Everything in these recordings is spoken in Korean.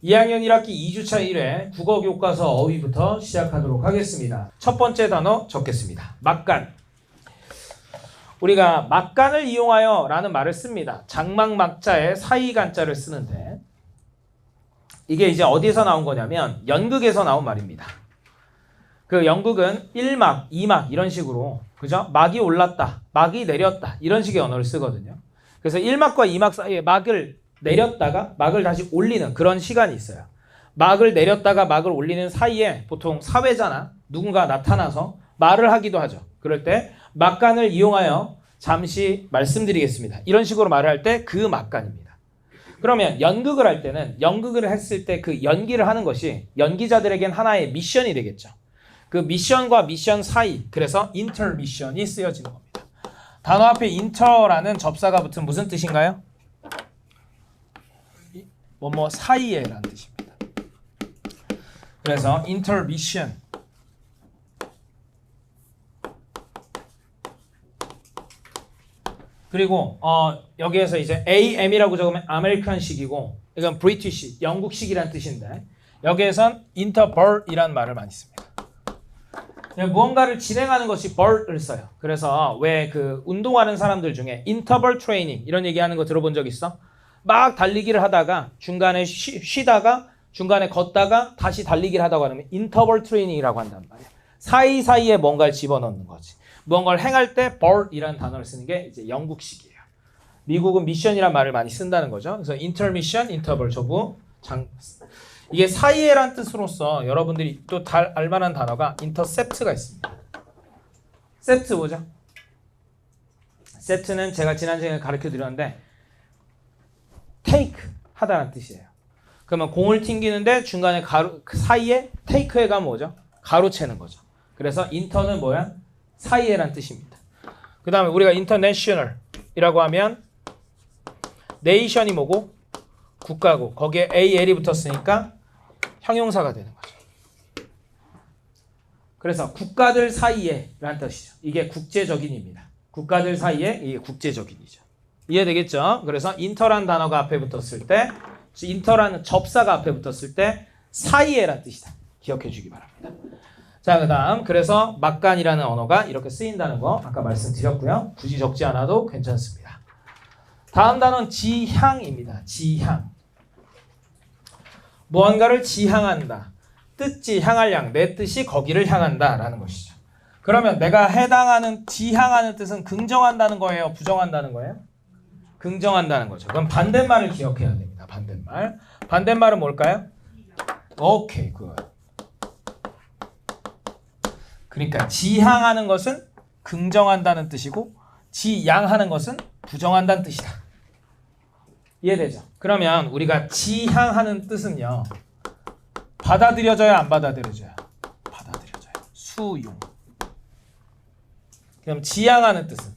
2학년 1학기 2주차 1회 국어교과서 어휘부터 시작하도록 하겠습니다. 첫 번째 단어 적겠습니다. 막간. 우리가 막간을 이용하여 라는 말을 씁니다. 장막막자에 사이간자를 쓰는데 이게 이제 어디서 나온 거냐면 연극에서 나온 말입니다. 그 연극은 1막, 2막 이런 식으로 그죠? 막이 올랐다, 막이 내렸다 이런 식의 언어를 쓰거든요. 그래서 1막과 2막 사이에 막을 내렸다가 막을 다시 올리는 그런 시간이 있어요. 막을 내렸다가 막을 올리는 사이에 보통 사회자나 누군가 나타나서 말을 하기도 하죠. 그럴 때 막간을 이용하여 잠시 말씀드리겠습니다. 이런 식으로 말을 할 때 그 막간입니다. 그러면 연극을 할 때는 연극을 했을 때 그 연기를 하는 것이 연기자들에겐 하나의 미션이 되겠죠. 그 미션과 미션 사이, 그래서 인터미션이 쓰여지는 겁니다. 단어 앞에 인터라는 접사가 붙은 무슨 뜻인가요? 뭐뭐 사이에 라는 뜻입니다. 그래서 intermission. 그리고 여기에서 이제 AM이라고 적으면 아메리칸식이고 이건 브리티시, 영국식이라는 뜻인데 여기에선 interval이라는 말을 많이 씁니다. 무언가를 진행하는 것이 벌을 써요. 그래서 왜 그 운동하는 사람들 중에 인터벌 트레이닝 이런 얘기하는 거 들어본 적 있어? 막 달리기를 하다가 중간에 쉬다가 중간에 걷다가 다시 달리기를 하다가 하면 인터벌 트레이닝이라고 한단 말이야. 사이사이에 뭔가를 집어넣는 거지. 무언가를 행할 때 벌이라는 단어를 쓰는 게 이제 영국식이에요. 미국은 미션이란 말을 많이 쓴다는 거죠. 그래서 인터미션, 인터벌 저부 이게 사이에란 뜻으로서 여러분들이 또 알만한 단어가 인터셉트가 있습니다. 셉트 뭐죠? 셉트는 제가 지난 시간에 가르쳐 드렸는데 take 하다라는 뜻이에요. 그러면 공을 튕기는데 중간에 그 사이에 take가 뭐죠? 가로채는 거죠. 그래서 인터는 뭐야? 사이에란 뜻입니다. 그 다음에 우리가 international이라고 하면 nation이 뭐고? 국가고 거기에 AL이 붙었으니까 형용사가 되는 거죠. 그래서 국가들 사이에 라는 뜻이죠. 이게 국제적인입니다. 국가들 사이에 이게 국제적인이죠. 이해되겠죠? 그래서 인터란 단어가 앞에 붙었을 때 인터라는 접사가 앞에 붙었을 때 사이에란 뜻이다. 기억해 주기 바랍니다. 자, 그 다음 그래서 막간이라는 언어가 이렇게 쓰인다는 거 아까 말씀드렸고요. 굳이 적지 않아도 괜찮습니다. 다음 단어는 지향입니다. 지향. 무언가를 지향한다. 뜻지 향할 양, 내 뜻이 거기를 향한다 라는 것이죠. 그러면 내가 해당하는 지향하는 뜻은 긍정한다는 거예요? 부정한다는 거예요? 긍정한다는 거죠. 그럼 반대말을 기억해야 됩니다. 반대말. 반대말은 뭘까요? 오케이, 굿. 그러니까 지향하는 것은 긍정한다는 뜻이고 지양하는 것은 부정한다는 뜻이다. 이해되죠? 그러면 우리가 지향하는 뜻은요. 받아들여져야 안 받아들여져요? 받아들여져요. 수용. 그럼 지향하는 뜻은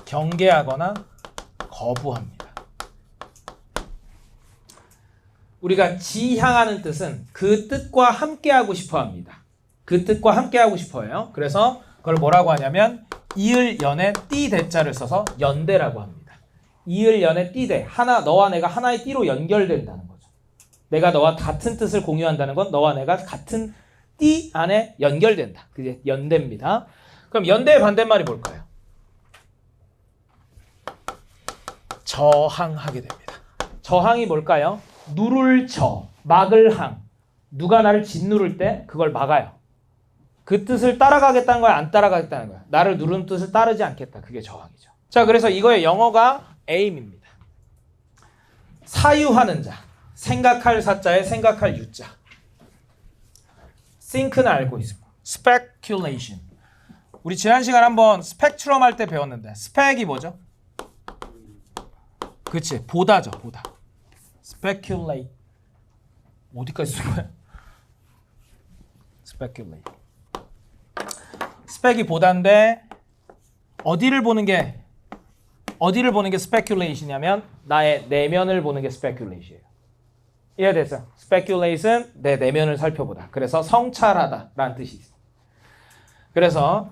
경계하거나 거부합니다. 우리가 지향하는 뜻은 그 뜻과 함께하고 싶어 합니다. 그 뜻과 함께하고 싶어요. 그래서 그걸 뭐라고 하냐면 이을 연에 띠 대자를 써서 연대라고 합니다. 이을 연에 띠대. 하나, 너와 내가 하나의 띠로 연결된다는 거죠. 내가 너와 같은 뜻을 공유한다는 건 너와 내가 같은 띠 안에 연결된다. 그게 연대입니다. 그럼 연대의 반대말이 뭘까요? 저항하게 됩니다. 저항이 뭘까요? 누를 저, 막을 항. 누가 나를 짓누를 때 그걸 막아요. 그 뜻을 따라가겠다는 거야, 안 따라가겠다는 거야. 나를 누르는 뜻을 따르지 않겠다. 그게 저항이죠. 자, 그래서 이거의 영어가 aim입니다. 사유하는 자. 생각할 사자에 생각할 유자. think는 알고 있습니다. speculation. 우리 지난 시간 한번 스펙트럼 할 때 배웠는데 spec이 뭐죠? 그치, 보다죠, 보다. speculate. 어디까지 쓴 거야? speculate. 스펙이 보다인데 어디를 보는 게 speculation이냐면 나의 내면을 보는 게 speculation이에요. 이해됐어요? speculation, 내 내면을 살펴보다. 그래서 성찰하다라는 뜻이 있어요. 그래서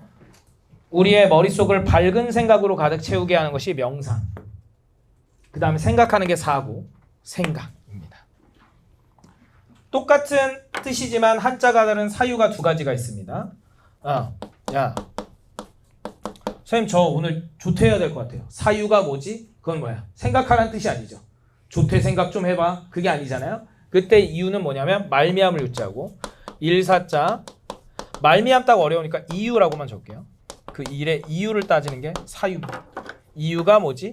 우리의 머릿속을 밝은 생각으로 가득 채우게 하는 것이 명상. 그 다음에 생각하는 게 사고, 생각입니다. 똑같은 뜻이지만 한자가 다른 사유가 두 가지가 있습니다. 야, 선생님 저 오늘 조퇴해야 될 것 같아요. 사유가 뭐지? 그건 뭐야? 생각하라는 뜻이 아니죠. 조퇴 생각 좀 해봐. 그게 아니잖아요. 그때 이유는 뭐냐면 말미암을 유자고 일사자 말미암 딱 어려우니까 이유라고만 적게요. 그 일의 이유를 따지는 게 사유입니다. 이유가 뭐지?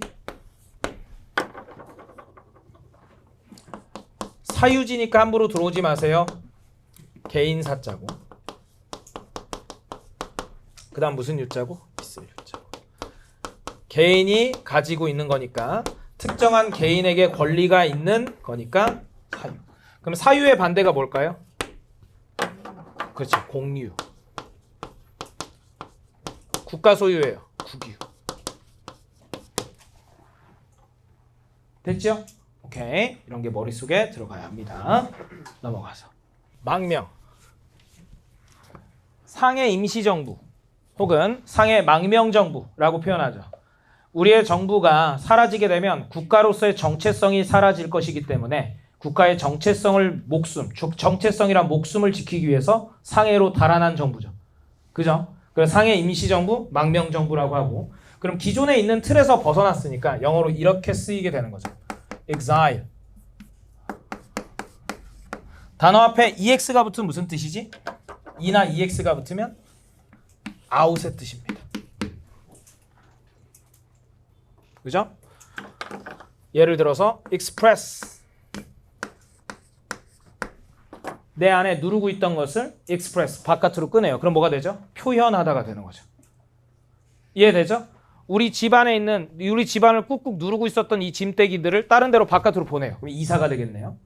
사유지니까 함부로 들어오지 마세요. 개인사자고 그 다음 무슨 유자고? 있을 유자고 개인이 가지고 있는 거니까 특정한 개인에게 권리가 있는 거니까 사유. 그럼 사유의 반대가 뭘까요? 그렇죠. 공유. 국가 소유예요. 국유. 됐죠? 오케이. 이런 게 머릿속에 들어가야 합니다. 넘어가서. 망명. 상해 임시정부 혹은 상해 망명정부라고 표현하죠. 우리의 정부가 사라지게 되면 국가로서의 정체성이 사라질 것이기 때문에 국가의 정체성을 정체성이란 목숨을 지키기 위해서 상해로 달아난 정부죠. 그죠? 그래서 상해 임시정부, 망명정부라고 하고 그럼 기존에 있는 틀에서 벗어났으니까 영어로 이렇게 쓰이게 되는 거죠. exile. 단어 앞에 ex가 붙으면 무슨 뜻이지? e나 ex가 붙으면 out의 뜻입니다. 그죠? 예를 들어서 express. 내 안에 누르고 있던 것을 express 바깥으로 꺼내요. 그럼 뭐가 되죠? 표현하다가 되는 거죠. 이해되죠? 우리 집안을 꾹꾹 누르고 있었던 이 짐대기들을 다른 데로 바깥으로 보내요. 그럼 이사가 되겠네요.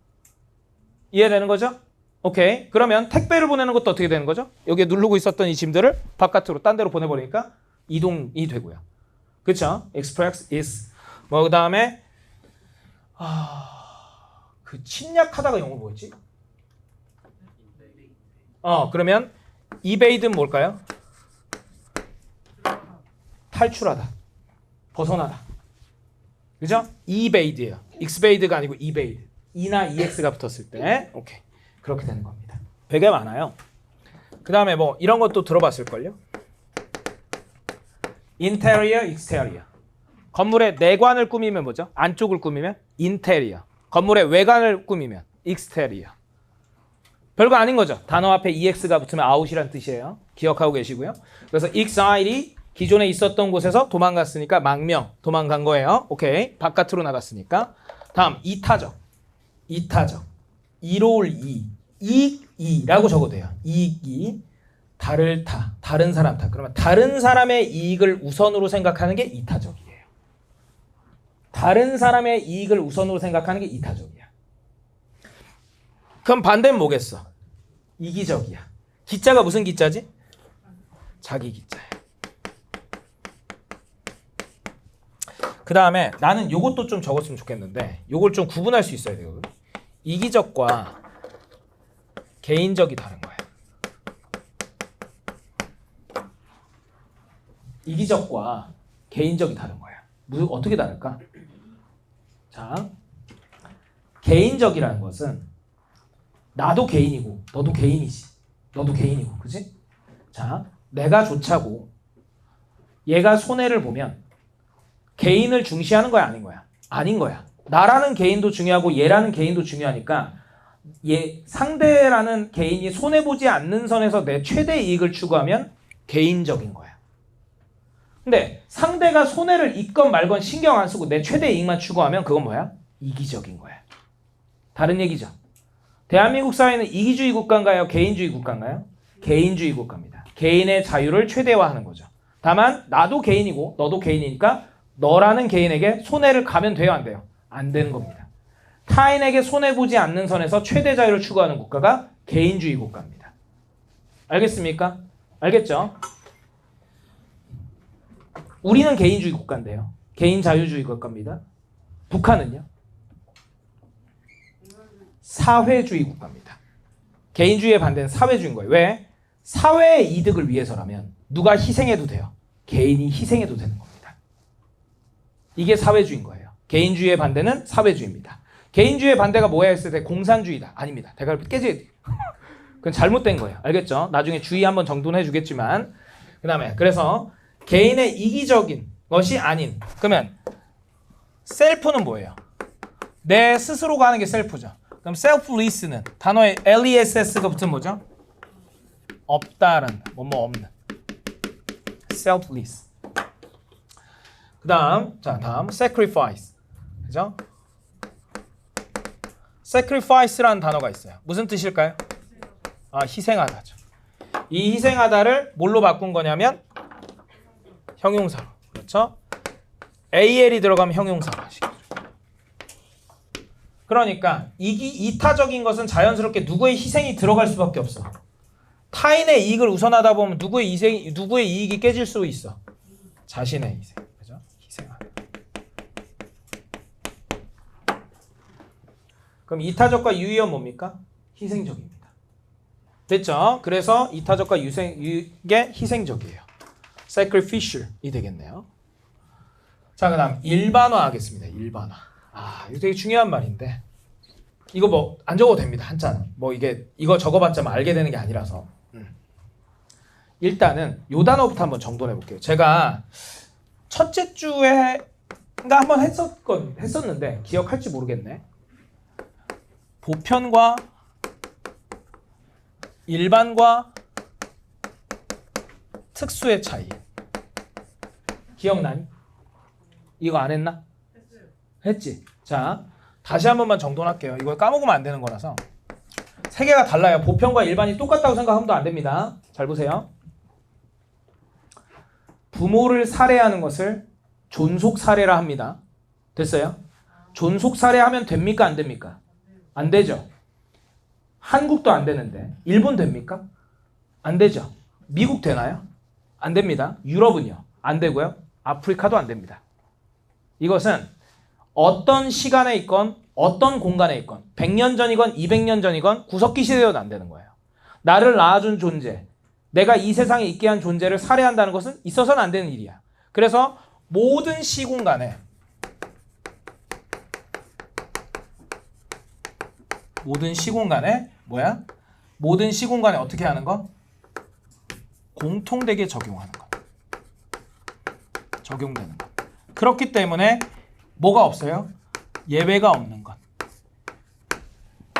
이해되는 거죠? 오케이. 그러면 택배를 보내는 것도 어떻게 되는 거죠? 여기에 누르고 있었던 이 짐들을 바깥으로 딴 데로 보내버리니까 이동이 되고요. 그쵸? express is. 그 다음에 그 침략하다가 영어로 뭐였지? 그러면 evade는 뭘까요? 탈출하다, 벗어나다. 그죠? evade예요. exvade가 아니고 evade. e나 ex가 붙었을 때, 오케이, 그렇게 되는 겁니다. 되게 많아요. 그 다음에 뭐 이런 것도 들어봤을걸요? interior, exterior. 건물의 내관을 꾸미면 뭐죠? 안쪽을 꾸미면 interior. 건물의 외관을 꾸미면 exterior. 별거 아닌 거죠. 단어 앞에 ex가 붙으면 out이란 뜻이에요. 기억하고 계시고요. 그래서 exile이 기존에 있었던 곳에서 도망갔으니까 망명, 도망간 거예요. 오케이. 바깥으로 나갔으니까. 다음 이타적. 이타적. 이로울 이익이라고 적어도 돼요. 이익이 다를 타, 다른 사람 타. 그러면 다른 사람의 이익을 우선으로 생각하는 게 이타적이에요. 다른 사람의 이익을 우선으로 생각하는 게 이타적이야. 그럼 반대는 뭐겠어? 이기적이야. 기자가 무슨 기자지? 자기 기자야. 그 다음에 나는 요것도 좀 적었으면 좋겠는데 요걸 좀 구분할 수 있어야 돼요. 이기적과 개인적이 다른 거예요. 이기적과 개인적이 다른 거예요. 어떻게 다를까? 자, 개인적이라는 것은 나도 개인이고 너도 개인이지. 너도 개인이고, 그치? 자, 내가 좋자고 얘가 손해를 보면 개인을 중시하는 거야, 아닌 거야? 아닌 거야. 나라는 개인도 중요하고 얘라는 개인도 중요하니까 상대라는 개인이 손해보지 않는 선에서 내 최대 이익을 추구하면 개인적인 거야. 근데 상대가 손해를 입건 말건 신경 안 쓰고 내 최대 이익만 추구하면 그건 뭐야? 이기적인 거야. 다른 얘기죠. 대한민국 사회는 이기주의 국가인가요? 개인주의 국가인가요? 개인주의 국가입니다. 개인의 자유를 최대화하는 거죠. 다만 나도 개인이고 너도 개인이니까 너라는 개인에게 손해를 가면 돼요, 안 돼요? 안 되는 겁니다. 타인에게 손해보지 않는 선에서 최대 자유를 추구하는 국가가 개인주의 국가입니다. 알겠습니까? 알겠죠? 우리는 개인주의 국가인데요. 개인 자유주의 국가입니다. 북한은요? 사회주의 국가입니다. 개인주의의 반대는 사회주의인 거예요. 왜? 사회의 이득을 위해서라면 누가 희생해도 돼요. 개인이 희생해도 되는 겁니다. 이게 사회주의인 거예요. 개인주의의 반대는 사회주의입니다. 개인주의 반대가 뭐야 했을 때 공산주의다. 아닙니다. 대가리 깨져야 돼요. 그건 잘못된 거예요. 알겠죠? 나중에 주의 한번 정돈해 주겠지만 그 다음에 그래서 개인의 이기적인 것이 아닌 그러면 셀프는 뭐예요? 내 스스로가 하는 게 셀프죠. 그럼 self-lease는 단어에 less가 붙으면 뭐죠? 없다는 뭐뭐 없는 self-lease. 다음 sacrifice. 그죠? sacrifice라는 단어가 있어요. 무슨 뜻일까요? 희생하다죠. 이 희생하다를 뭘로 바꾼 거냐면 형용사로. 그렇죠? AL이 들어가면 형용사로 하시죠. 그러니까 이타적인 것은 자연스럽게 누구의 희생이 들어갈 수밖에 없어. 타인의 이익을 우선하다 보면 누구의 이익이 깨질 수 있어. 자신의 희생. 그죠? 희생하다. 그럼 이타적과 유의어는 뭡니까? 희생적입니다. 됐죠? 그래서 이타적과 유의게 희생적이에요. sacrificial이 되겠네요. 자, 그다음 일반화 하겠습니다. 일반화. 이거 되게 중요한 말인데 이거 뭐 안 적어도 됩니다. 한자는. 뭐 이거 적어봤자 알게 되는 게 아니라서. 일단은 요 단어부터 한번 정돈해 볼게요. 제가 첫째 주에 한번 했었는데 기억할지 모르겠네. 보편과 일반과 특수의 차이. 기억나니? 이거 안 했나? 했지? 자, 다시 한 번만 정돈할게요. 이걸 까먹으면 안 되는 거라서. 세 개가 달라요. 보편과 일반이 똑같다고 생각하면 안 됩니다. 잘 보세요. 부모를 살해하는 것을 존속 살해라 합니다. 됐어요? 존속 살해하면 됩니까? 안 됩니까? 안 되죠. 한국도 안 되는데 일본 됩니까? 안 되죠. 미국 되나요? 안 됩니다. 유럽은요? 안 되고요. 아프리카도 안 됩니다. 이것은 어떤 시간에 있건 어떤 공간에 있건 100년 전이건 200년 전이건 구석기 시대여도 안 되는 거예요. 나를 낳아준 존재, 내가 이 세상에 있게 한 존재를 살해한다는 것은 있어서는 안 되는 일이야. 그래서 모든 시공간에 모든 시공간에 어떻게 하는 거? 공통되게 적용하는 거. 적용되는 것. 그렇기 때문에 뭐가 없어요? 예외가 없는 것.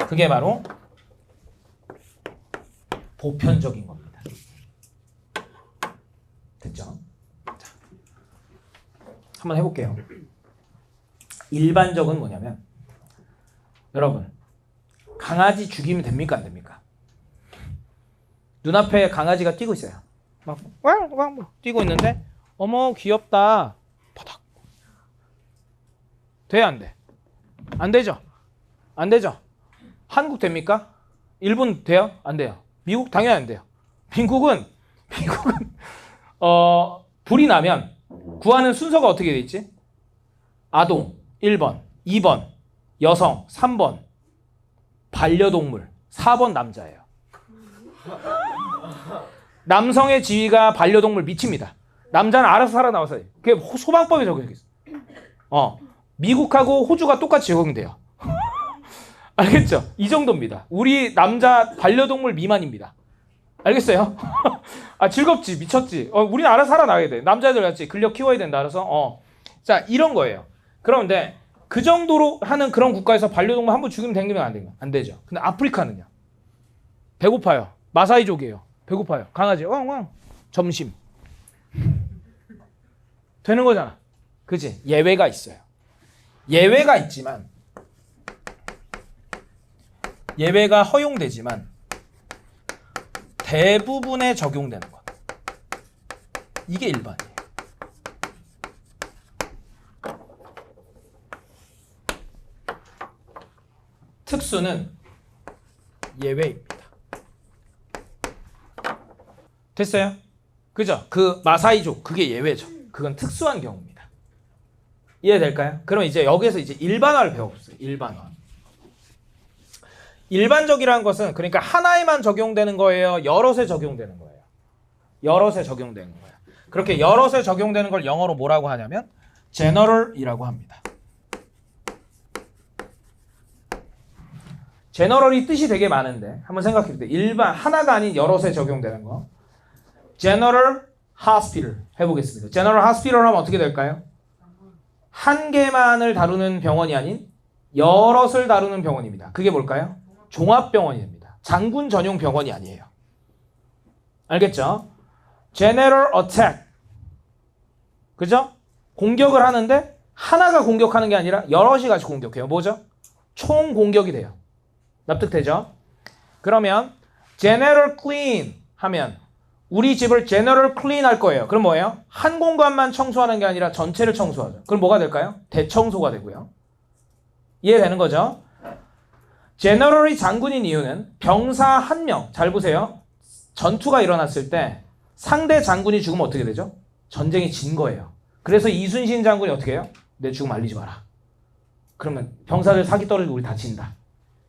그게 바로 보편적인 겁니다. 됐죠? 자, 한번 해볼게요. 일반적은 뭐냐면 여러분 강아지 죽이면 됩니까? 안 됩니까? 눈앞에 강아지가 뛰고 있어요. 막 왕왕 뛰고 있는데 어머 귀엽다. 바닥. 돼? 안 돼? 안 되죠? 안 되죠? 한국 됩니까? 일본 돼요? 안 돼요? 미국? 당연히 안 돼요. 미국은 불이 나면 구하는 순서가 어떻게 돼 있지? 아동 1번, 2번 여성, 3번 반려동물, 4번 남자예요. 남성의 지위가 반려동물 밑입니다. 남자는 알아서 살아나와서 그게 소방법에 적용돼 있어. 미국하고 호주가 똑같이 적용돼요. 알겠죠? 이 정도입니다. 우리 남자 반려동물 미만입니다. 알겠어요? 즐겁지, 미쳤지. 우리는 알아서 살아나야 돼. 남자들 같이 근력 키워야 된다. 그래서 자 이런 거예요. 그런데 그 정도로 하는 그런 국가에서 반려동물 한 번 죽이면 되면 안 되냐? 안 되죠. 근데 아프리카는요. 배고파요. 마사이족이에요. 배고파요. 강아지 왕왕 점심 되는 거잖아. 그지? 예외가 있어요. 예외가 있지만 예외가 허용되지만 대부분에 적용되는 것. 이게 일반이에요. 특수는 예외입니다. 됐어요? 그죠? 그 마사이족 그게 예외죠. 그건 특수한 경우입니다. 이해될까요? 그럼 이제 여기서 이제 일반화를 배워보세요. 일반화. 일반적이라는 것은 그러니까 하나에만 적용되는 거예요? 여럿에 적용되는 거예요? 여럿에 적용되는 거예요. 그렇게 여럿에 적용되는 걸 영어로 뭐라고 하냐면 general이라고 합니다. general이 뜻이 되게 많은데 한번 생각해 보세요. 일반 하나가 아닌 여럿에 적용되는 거. general hospital 해보겠습니다. general hospital 하면 어떻게 될까요? 한 개만을 다루는 병원이 아닌 여럿을 다루는 병원입니다. 그게 뭘까요? 종합병원이 됩니다. 장군 전용 병원이 아니에요. 알겠죠? general attack. 그죠? 공격을 하는데 하나가 공격하는 게 아니라 여럿이 같이 공격해요. 뭐죠? 총 공격이 돼요. 납득되죠? 그러면 general clean 하면 우리 집을 general clean 할 거예요. 그럼 뭐예요? 한 공간만 청소하는 게 아니라 전체를 청소하죠. 그럼 뭐가 될까요? 대청소가 되고요. 이해되는 거죠? general이 장군인 이유는 병사 한 명, 잘 보세요. 전투가 일어났을 때 상대 장군이 죽으면 어떻게 되죠? 전쟁이 진 거예요. 그래서 이순신 장군이 어떻게 해요? 내 죽음 알리지 마라. 그러면 병사들 사기 떨어지고 우리 다 진다.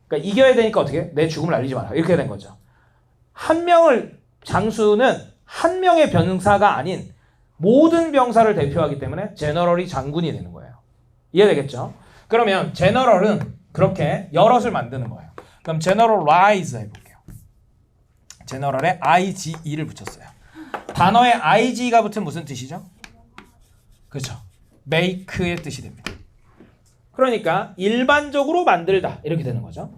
그러니까 이겨야 되니까 어떻게 해? 내 죽음을 알리지 마라. 이렇게 된 거죠. 한 명을 장수는 한 명의 병사가 아닌 모든 병사를 대표하기 때문에 제너럴이 장군이 되는 거예요. 이해되겠죠? 그러면 제너럴은 그렇게 여럿을 만드는 거예요. 그럼 generalize 해볼게요. 제너럴에 IGE를 붙였어요. 단어에 IG가 붙은 무슨 뜻이죠? 그렇죠. make의 뜻이 됩니다. 그러니까 일반적으로 만들다 이렇게 되는 거죠.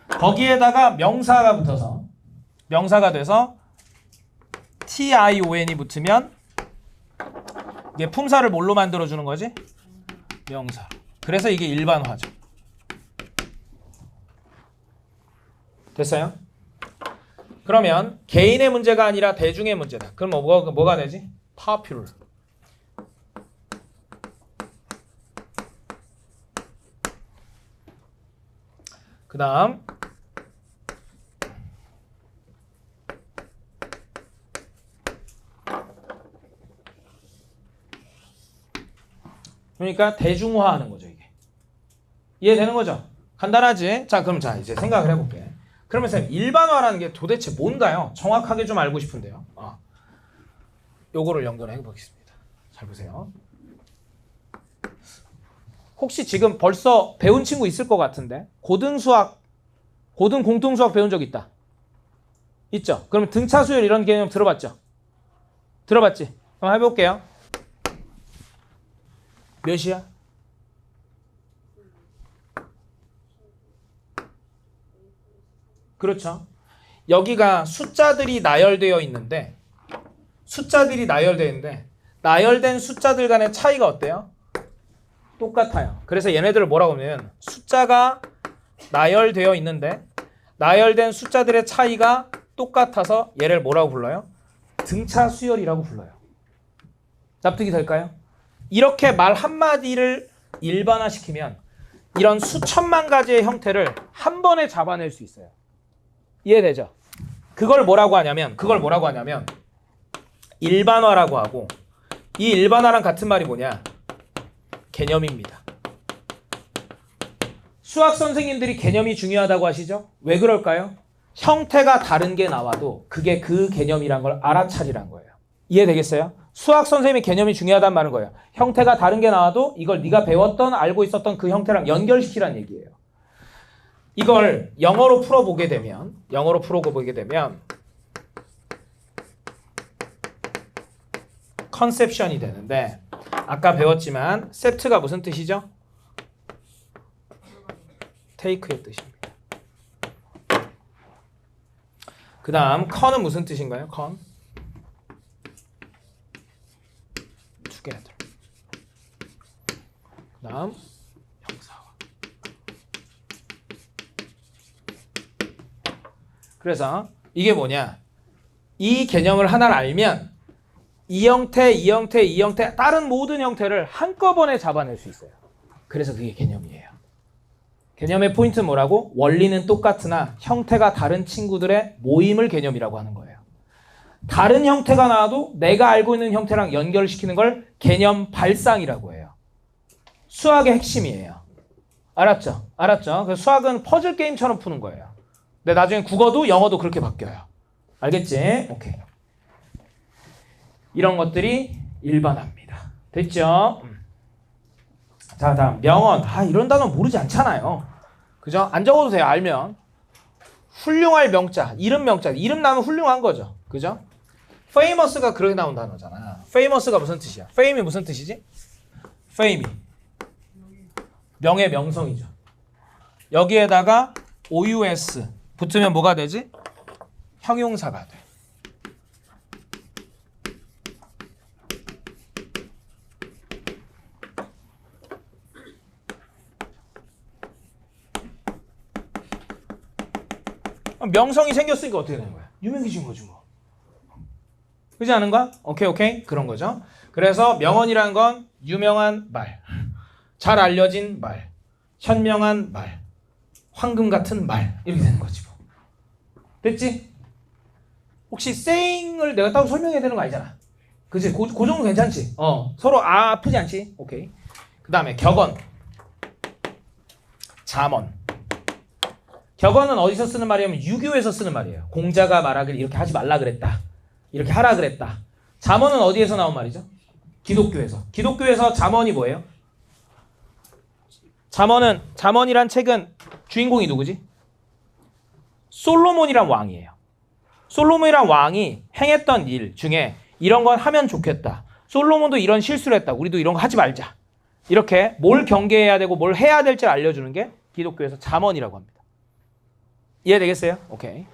거기에다가 명사가 붙어서 명사가 돼서 TION이 붙으면 이게 품사를 뭘로 만들어주는 거지? 명사. 그래서 이게 일반화죠. 됐어요? 그러면 개인의 문제가 아니라 대중의 문제다. 그럼 뭐가 되지? popular. 그 다음 그러니까 대중화하는 거죠. 이게 이해되는 거죠? 간단하지? 자 그럼 자 이제 생각을 해볼게. 그러면 선생님 일반화라는 게 도대체 뭔가요? 정확하게 좀 알고 싶은데요. 요거를 연결해 보겠습니다. 잘 보세요. 혹시 지금 벌써 배운 친구 있을 것 같은데 고등 공통 수학 배운 적 있다. 있죠? 그럼 등차 수열 이런 개념 들어봤죠? 들어봤지? 한번 해볼게요. 몇이야? 그렇죠. 여기가 숫자들이 나열되어 있는데 나열된 숫자들 간의 차이가 어때요? 똑같아요. 그래서 얘네들을 뭐라고 하면 숫자가 나열되어 있는데 나열된 숫자들의 차이가 똑같아서 얘를 뭐라고 불러요? 등차 수열이라고 불러요. 납득이 될까요? 이렇게 말 한마디를 일반화시키면 이런 수천만 가지의 형태를 한 번에 잡아낼 수 있어요. 이해되죠? 그걸 뭐라고 하냐면 일반화라고 하고 이 일반화랑 같은 말이 뭐냐? 개념입니다. 수학 선생님들이 개념이 중요하다고 하시죠? 왜 그럴까요? 형태가 다른 게 나와도 그게 그 개념이란 걸 알아차리란 거예요. 이해되겠어요? 수학 선생님의 개념이 중요하단 말은 거예요. 형태가 다른 게 나와도 이걸 네가 배웠던 알고 있었던 그 형태랑 연결시키란 얘기예요. 이걸 영어로 풀어보게 되면 컨셉션이 되는데 아까 배웠지만 셉트가 무슨 뜻이죠? 테이크의 뜻입니다. 그 다음 컨은 무슨 뜻인가요? 컨 together. 그 다음 형사화. 그래서 이게 뭐냐? 이 개념을 하나를 알면 이 형태, 다른 모든 형태를 한꺼번에 잡아낼 수 있어요. 그래서 그게 개념이에요. 개념의 포인트는 뭐라고? 원리는 똑같으나 형태가 다른 친구들의 모임을 개념이라고 하는 거예요. 다른 형태가 나와도 내가 알고 있는 형태랑 연결시키는 걸 개념 발상이라고 해요. 수학의 핵심이에요. 알았죠? 그래서 수학은 퍼즐 게임처럼 푸는 거예요. 근데 나중에 국어도 영어도 그렇게 바뀌어요. 알겠지? 오케이. 이런 것들이 일반화입니다. 됐죠? 자, 다음 명언. 이런 단어 모르지 않잖아요. 그죠? 안 적어도 돼요. 알면. 훌륭할 명자, 이름 명자. 이름 나면 훌륭한 거죠. 그죠? famous가 그렇게 나온 단어잖아. famous가 무슨 뜻이야? fame이 무슨 뜻이지? fame이 명예, 명성이죠. 여기에다가 OUS 붙으면 뭐가 되지? 형용사가 돼. 명성이 생겼으니까 어떻게 되는 거야? 유명해진 거지 뭐. 그렇지 않은가? 오케이 그런 거죠. 그래서 명언이라는 건 유명한 말, 잘 알려진 말, 현명한 말, 황금 같은 말 이렇게 되는 거지 뭐. 됐지? 혹시 saying을 내가 따로 설명해야 되는 거 아니잖아. 그치? 그 정도 괜찮지? 서로 아프지 않지? 오케이. 그 다음에 격언, 잠언. 격언은 어디서 쓰는 말이냐면 유교에서 쓰는 말이에요. 공자가 말하길 이렇게 하지 말라 그랬다. 이렇게 하라 그랬다. 잠언은 어디에서 나온 말이죠? 기독교에서. 기독교에서 잠언이 뭐예요? 잠언이란 책은 주인공이 누구지? 솔로몬이란 왕이에요. 솔로몬이란 왕이 행했던 일 중에 이런 건 하면 좋겠다. 솔로몬도 이런 실수를 했다. 우리도 이런 거 하지 말자. 이렇게 뭘 경계해야 되고 뭘 해야 될지 알려주는 게 기독교에서 잠언이라고 합니다. 이해되겠어요? 오케이.